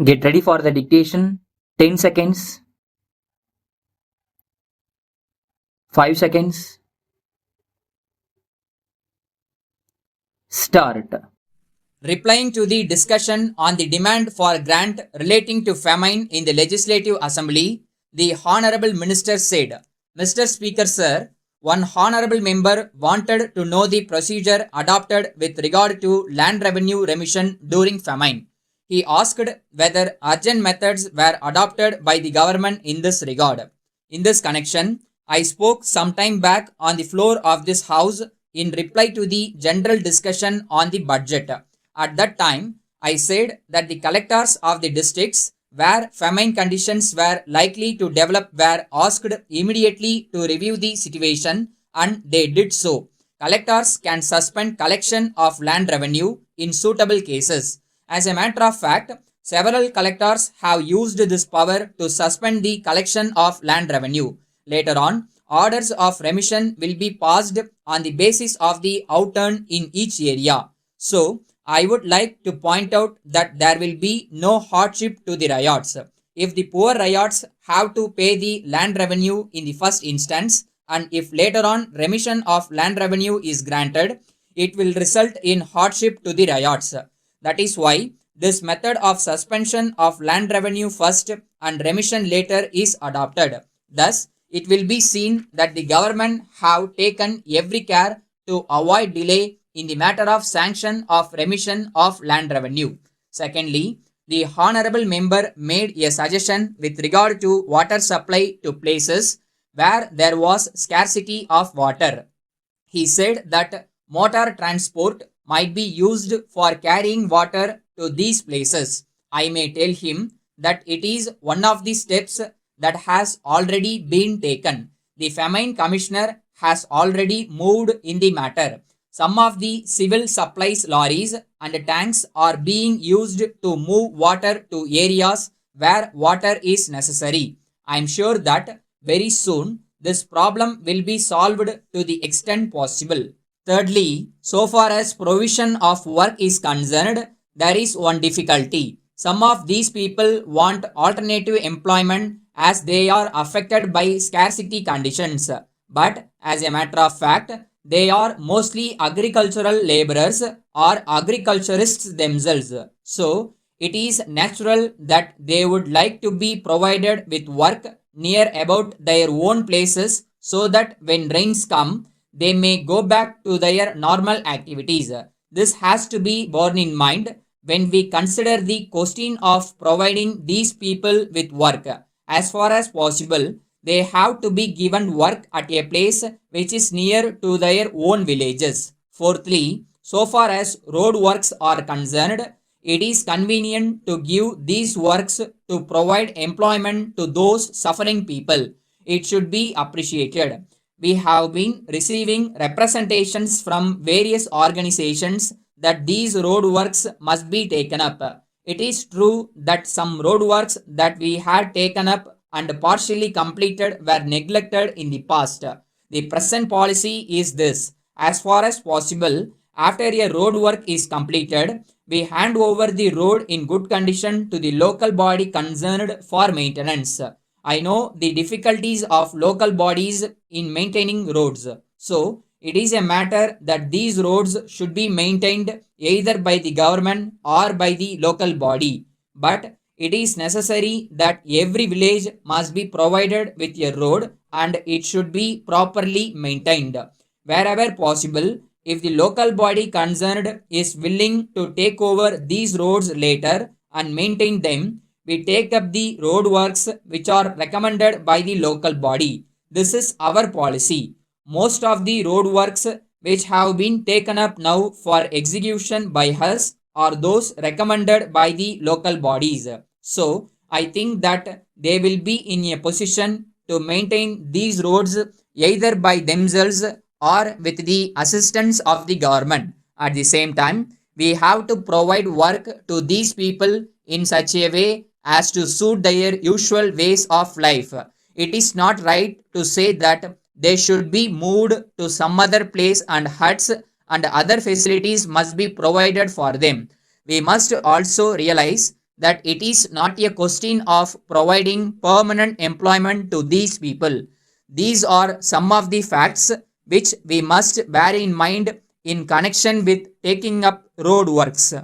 Get ready for the dictation. 10 seconds. 5 seconds. Start. Replying to the discussion on the demand for grant relating to famine in the Legislative Assembly, the Honorable Minister said, Mr. Speaker, sir, one honorable member wanted to know the procedure adopted with regard to land revenue remission during famine. He asked whether urgent methods were adopted by the government in this regard. In this connection, I spoke some time back on the floor of this House in reply to the general discussion on the budget. At that time, I said that the collectors of the districts where famine conditions were likely to develop were asked immediately to review the situation, and they did so. Collectors can suspend collection of land revenue in suitable cases. As a matter of fact, several collectors have used this power to suspend the collection of land revenue. Later on, orders of remission will be passed on the basis of the outturn in each area. So, I would like to point out that there will be no hardship to the ryots. If the poor ryots have to pay the land revenue in the first instance, and if later on remission of land revenue is granted, it will result in hardship to the ryots. That is why this method of suspension of land revenue first and remission later is adopted. Thus, it will be seen that the government have taken every care to avoid delay in the matter of sanction of remission of land revenue. Secondly, the honorable member made a suggestion with regard to water supply to places where there was scarcity of water. He said that motor transport might be used for carrying water to these places. I may tell him that it is one of the steps that has already been taken. The famine commissioner has already moved in the matter. Some of the civil supplies lorries and tanks are being used to move water to areas where water is necessary. I am sure that very soon this problem will be solved to the extent possible. Thirdly, so far as provision of work is concerned, there is one difficulty. Some of these people want alternative employment as they are affected by scarcity conditions. But as a matter of fact, they are mostly agricultural laborers or agriculturists themselves. So, it is natural that they would like to be provided with work near about their own places so that when rains come, they may go back to their normal activities. This has to be borne in mind when we consider the question of providing these people with work. As far as possible, they have to be given work at a place which is near to their own villages. Fourthly, so far as road works are concerned, it is convenient to give these works to provide employment to those suffering people. It should be appreciated. We have been receiving representations from various organizations that these road works must be taken up. It is true that some road works that we had taken up and partially completed were neglected in the past. The present policy is this: as far as possible, after a road work is completed, we hand over the road in good condition to the local body concerned for maintenance. I know the difficulties of local bodies in maintaining roads. So, it is a matter that these roads should be maintained either by the government or by the local body. But it is necessary that every village must be provided with a road and it should be properly maintained. Wherever possible, if the local body concerned is willing to take over these roads later and maintain them, we take up the road works which are recommended by the local body. This is our policy. Most of the road works which have been taken up now for execution by us are those recommended by the local bodies. So, I think that they will be in a position to maintain these roads either by themselves or with the assistance of the government. At the same time, we have to provide work to these people in such a way as to suit their usual ways of life. It is not right to say that they should be moved to some other place and huts and other facilities must be provided for them. We must also realize that it is not a question of providing permanent employment to these people. These are some of the facts which we must bear in mind in connection with taking up road works.